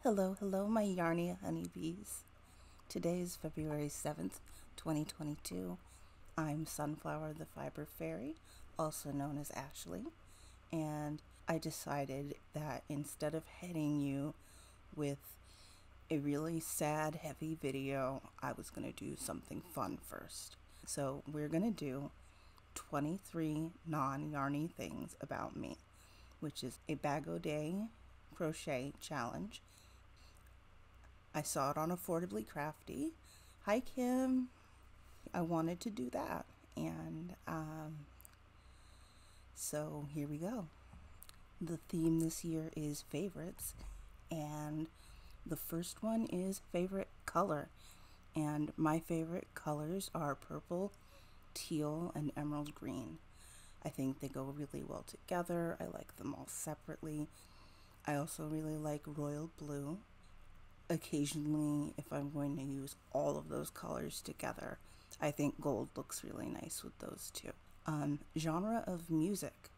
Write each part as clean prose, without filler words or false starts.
Hello, hello, my Yarny honeybees. Today is February 7th, 2022. I'm Sunflower the Fiber Faerie, also known as Ashley, and I decided that instead of hitting you with a really sad, heavy video, I was going to do something fun first. So we're going to do 23 non-Yarny things about me, which is a Bag O Day Crochet challenge. I saw it on Affordably Crafty. Hi, Kim. I wanted to do that. And so here we go. The theme this year is favorites. And the first one is favorite color. And my favorite colors are purple, teal, and emerald green. I think they go really well together. I like them all separately. I also really like royal blue. Occasionally, if I'm going to use all of those colors together, I think gold looks really nice with those too. Genre of music.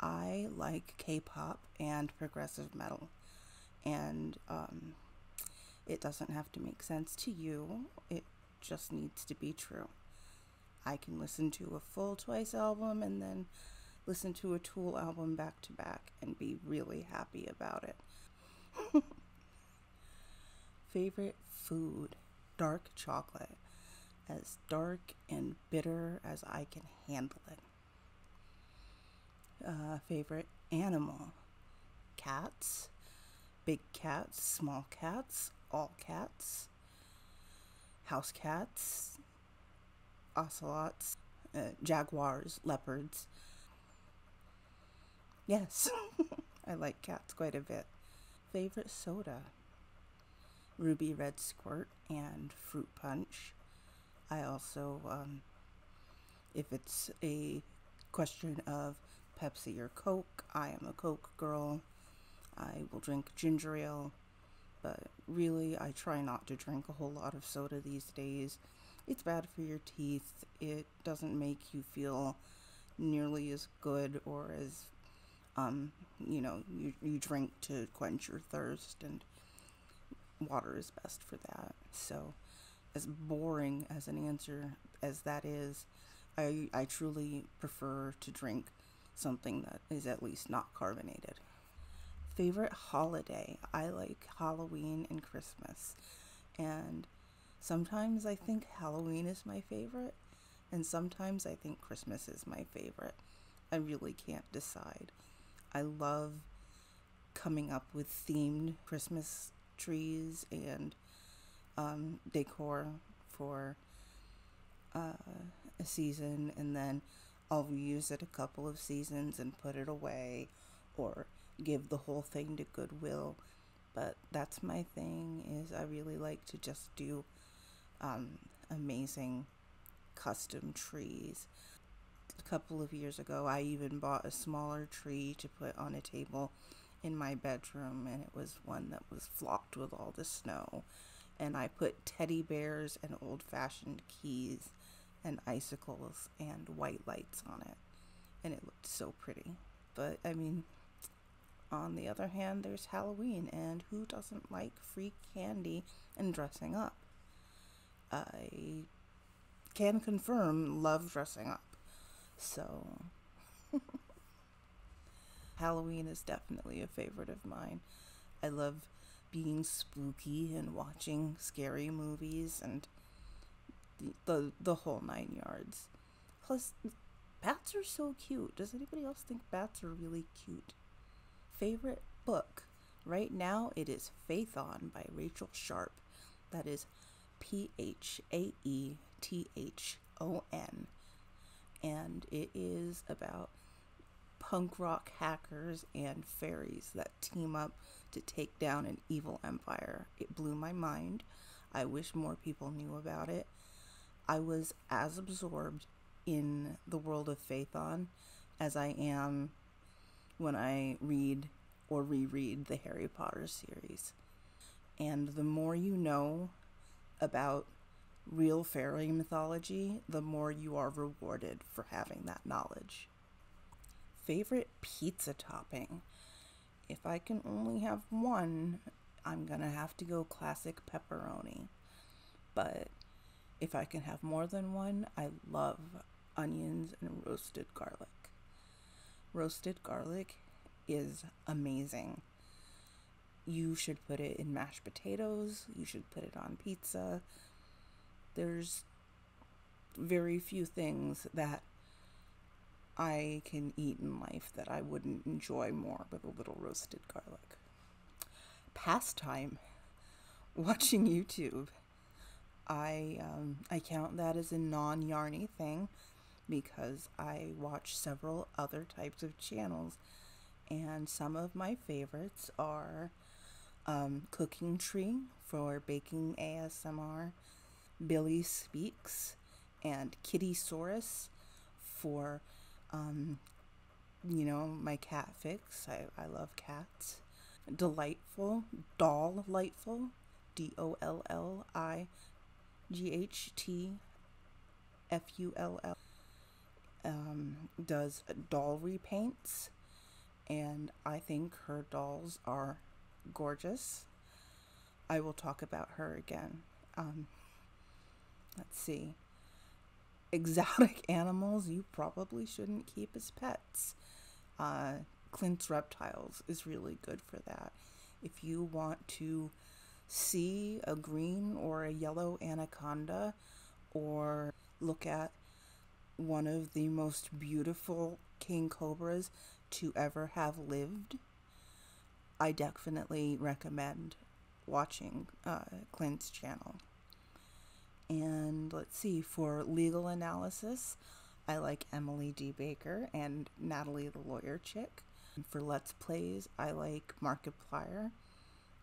I like K-pop and progressive metal. And it doesn't have to make sense to you. It just needs to be true. I can listen to a full Twice album and then listen to a Tool album back to back and be really happy about it. Favorite food, dark chocolate, as dark and bitter as I can handle it. Favorite animal, cats, big cats, small cats, all cats, house cats, ocelots, jaguars, leopards. Yes, I like cats quite a bit. Favorite soda, Ruby Red Squirt and Fruit Punch. I also, if it's a question of Pepsi or Coke, I am a Coke girl. I will drink ginger ale, but really I try not to drink a whole lot of soda these days. It's bad for your teeth. It doesn't make you feel nearly as good or as, you drink to quench your thirst, and water is best for that. So as boring as an answer as that is, I truly prefer to drink something that is at least not carbonated. Favorite holiday. I like Halloween and Christmas, and sometimes I think Halloween is my favorite, and sometimes I think Christmas is my favorite. I really can't decide. I love coming up with themed Christmas trees and decor for a season, and then I'll reuse it a couple of seasons and put it away or give the whole thing to Goodwill. But that's my thing, is I really like to just do amazing custom trees. A couple of years ago, I even bought a smaller tree to put on a table in my bedroom, and it was one that was flocked with all the snow, and I put teddy bears and old-fashioned keys and icicles and white lights on it, and it looked so pretty. But I mean, on the other hand, there's Halloween, and who doesn't like free candy and dressing up? I can confirm, love dressing up. So Halloween is definitely a favorite of mine. I love being spooky and watching scary movies and the whole 9 yards. Plus, bats are so cute. Does anybody else think bats are really cute? Favorite book. Right now it is Phaethon by Rachel Sharp. That is Phaethon. And it is about punk rock hackers and fairies that team up to take down an evil empire. It blew my mind. I wish more people knew about it. I was as absorbed in the world of Phaethon as I am when I read or reread the Harry Potter series. And the more you know about real fairy mythology, the more you are rewarded for having that knowledge. Favorite pizza topping. If I can only have one, I'm gonna have to go classic pepperoni. But if I can have more than one, I love onions and roasted garlic. Roasted garlic is amazing. You should put it in mashed potatoes. You should put it on pizza. There's very few things that I can eat in life that I wouldn't enjoy more with a little roasted garlic. Pastime. Watching YouTube. I count that as a non-Yarny thing because I watch several other types of channels, and some of my favorites are Cooking Tree for baking ASMR, Billy Speaks, and Kitty Saurus for my cat fix. I love cats. Delightful, Dolllightful, DOLLIGHTFULL, does doll repaints, and I think her dolls are gorgeous. I will talk about her again. Let's see. Exotic animals you probably shouldn't keep as pets. Clint's Reptiles is really good for that. If you want to see a green or a yellow anaconda, or look at one of the most beautiful king cobras to ever have lived, I definitely recommend watching Clint's channel. And let's see, for legal analysis, I like Emily D. Baker and Natalie the Lawyer Chick. And for Let's Plays, I like Markiplier.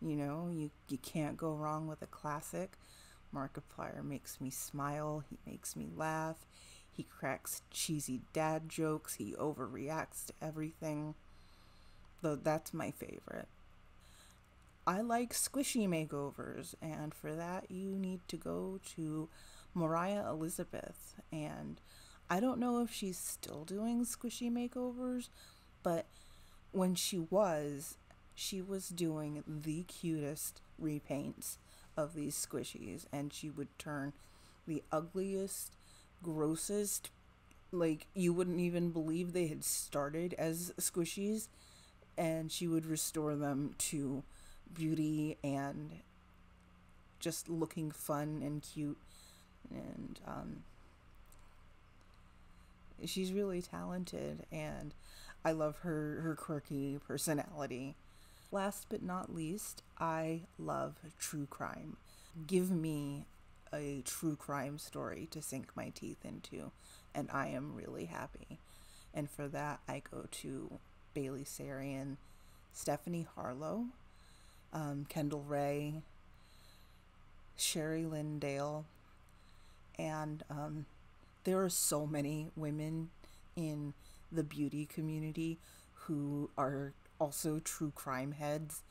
You can't go wrong with a classic. Markiplier makes me smile, he makes me laugh, he cracks cheesy dad jokes, he overreacts to everything. Though that's my favorite. I like squishy makeovers, and for that you need to go to Mariah Elizabeth. And I don't know if she's still doing squishy makeovers, but when she was doing the cutest repaints of these squishies, and she would turn the ugliest, grossest, like you wouldn't even believe they had started as squishies, and she would restore them to beauty and just looking fun and cute. And she's really talented, and I love her quirky personality. Last but not least, I love true crime. Give me a true crime story to sink my teeth into, and I am really happy. And for that, I go to Bailey Sarian, Stephanie Harlow, Kendall Ray, Sherry Lynn Dale, and there are so many women in the beauty community who are also true crime heads,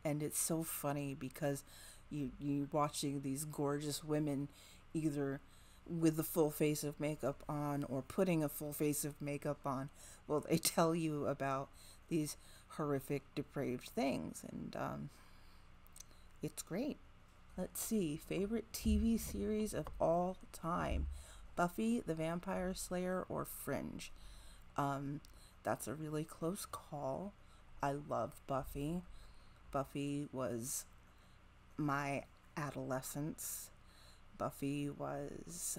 and it's so funny because you watching these gorgeous women either with the full face of makeup on or putting a full face of makeup on. Well, they tell you about these horrific, depraved things, and it's great. Let's see, favorite TV series of all time: Buffy the Vampire Slayer or Fringe? That's a really close call. I love Buffy. Buffy was my adolescence. Buffy was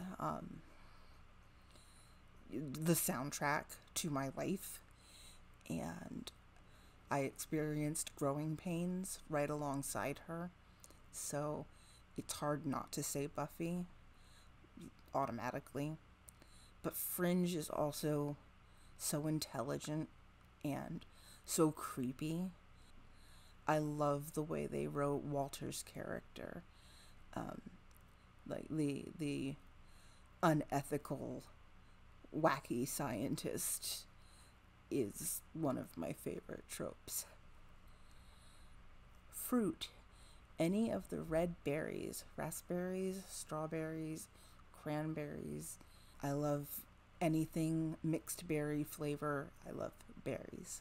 the soundtrack to my life, and I experienced growing pains right alongside her, so it's hard not to say Buffy automatically. But Fringe is also so intelligent and so creepy. I love the way they wrote Walter's character. Like the unethical, wacky scientist is one of my favorite tropes. Fruit. Any of the red berries, raspberries, strawberries, cranberries. I love anything mixed berry flavor. I love berries.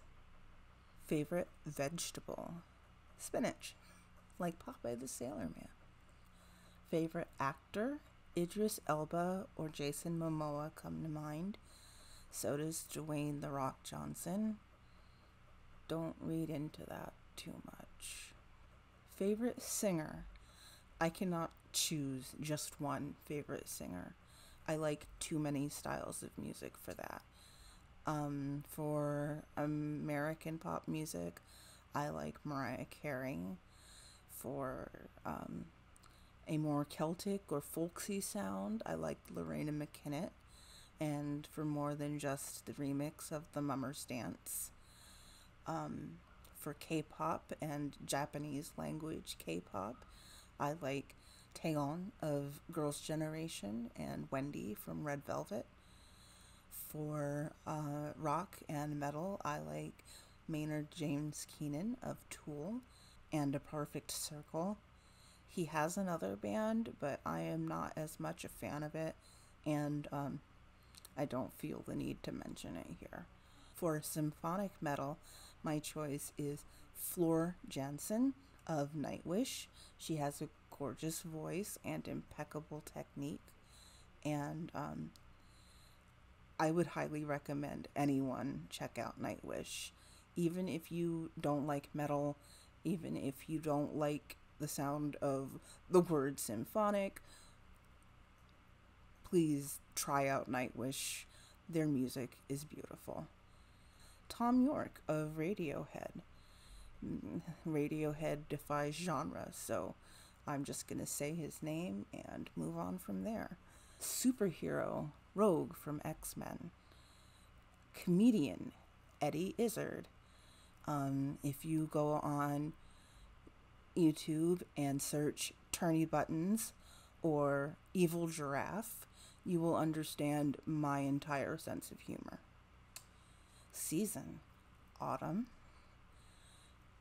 Favorite vegetable? Spinach. like Popeye the Sailor Man. Favorite actor? Idris Elba or Jason Momoa come to mind. So does Dwayne "The Rock" Johnson. Don't read into that too much. Favorite singer? I cannot choose just one favorite singer. I like too many styles of music for that. For American pop music, I like Mariah Carey. For a more Celtic or folksy sound, I like Lorena McKennitt. And for more than just the remix of the Mummer's Dance. For K-pop and Japanese language K-pop, I like Taeyeon of Girls' Generation and Wendy from Red Velvet. For rock and metal, I like Maynard James Keenan of Tool and A Perfect Circle. He has another band, but I am not as much a fan of it, and I don't feel the need to mention it here. For symphonic metal, my choice is Floor Jansen of Nightwish. She has a gorgeous voice and impeccable technique, and I would highly recommend anyone check out Nightwish. Even if you don't like metal, even if you don't like the sound of the word symphonic, please try out Nightwish. Their music is beautiful. Tom York of Radiohead. Radiohead defies genre, so I'm just going to say his name and move on from there. Superhero Rogue from X-Men. Comedian Eddie Izzard. If you go on YouTube and search Turny Buttons or Evil Giraffe, you will understand my entire sense of humor. Season Autumn.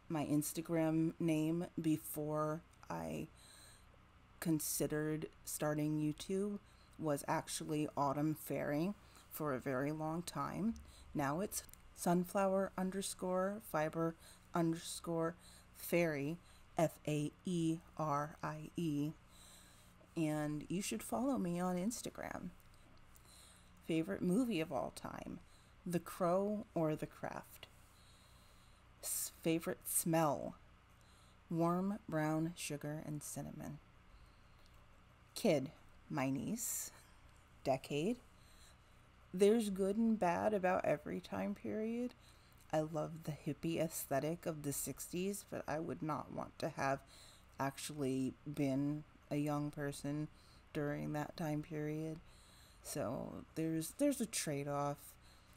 My Instagram name before I considered starting YouTube was actually Autumn Faerie for a very long time. Now it's Sunflower _Fiber _Faerie, Faerie, and you should follow me on Instagram. Favorite movie of all time? The Crow or The Craft? Favorite smell? Warm brown sugar and cinnamon. Kid, my niece. Decade. There's good and bad about every time period. I love the hippie aesthetic of the 60s, but I would not want to have actually been a young person during that time period. So there's a trade-off.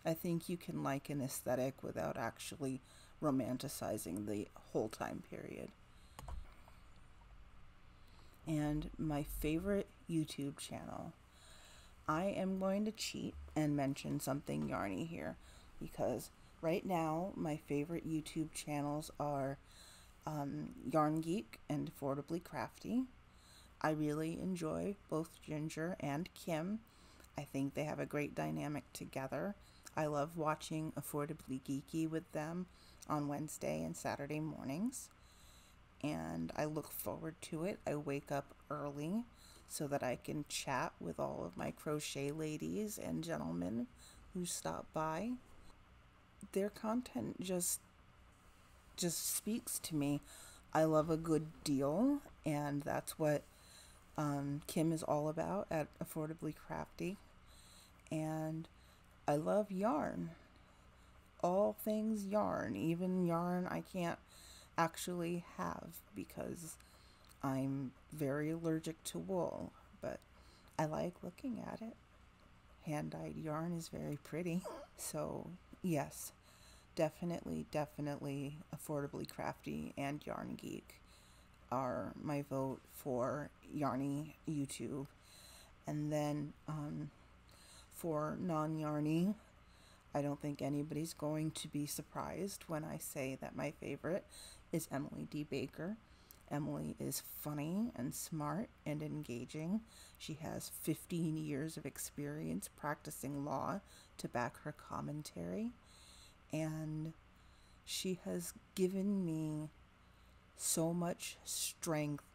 I think you can like an aesthetic without actually romanticizing the whole time period. And my favorite YouTube channel. I am going to cheat and mention something Yarny here, because right now my favorite YouTube channels are Yarn Geek and Affordably Crafty. I really enjoy both Ginger and Kim. I think they have a great dynamic together. I love watching Affordably Geeky with them on Wednesday and Saturday mornings, and I look forward to it. I wake up early so that I can chat with all of my crochet ladies and gentlemen who stop by. Their content just speaks to me. I love a good deal, and that's what Kim is all about at Affordably Crafty. And I love yarn. All things yarn, even yarn I can't actually have because I'm very allergic to wool, but I like looking at it. Hand-dyed yarn is very pretty. So yes, definitely Affordably Crafty and Yarn Geek are my vote for Yarny YouTube. And then for Non-Yarnie, I don't think anybody's going to be surprised when I say that my favorite is Emily D. Baker. Emily is funny and smart and engaging. She has 15 years of experience practicing law to back her commentary, and she has given me so much strength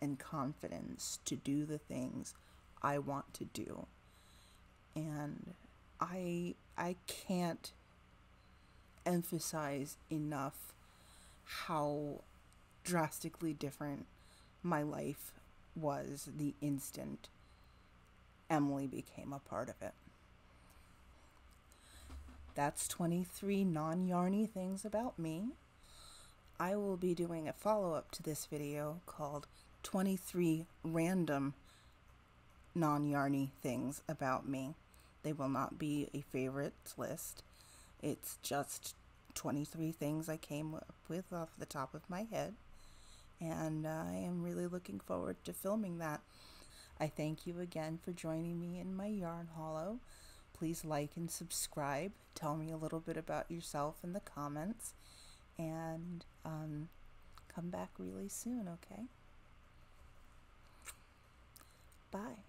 and confidence to do the things I want to do. And I can't emphasize enough how drastically different my life was the instant Emily became a part of it. That's 23 non-yarny things about me. I will be doing a follow-up to this video called 23 random non-yarny things about me. They will not be a favorites list. It's just 23 things I came up with off the top of my head. And I am really looking forward to filming that. I thank you again for joining me in my yarn hollow. Please like and subscribe. Tell me a little bit about yourself in the comments. And come back really soon, okay? Bye.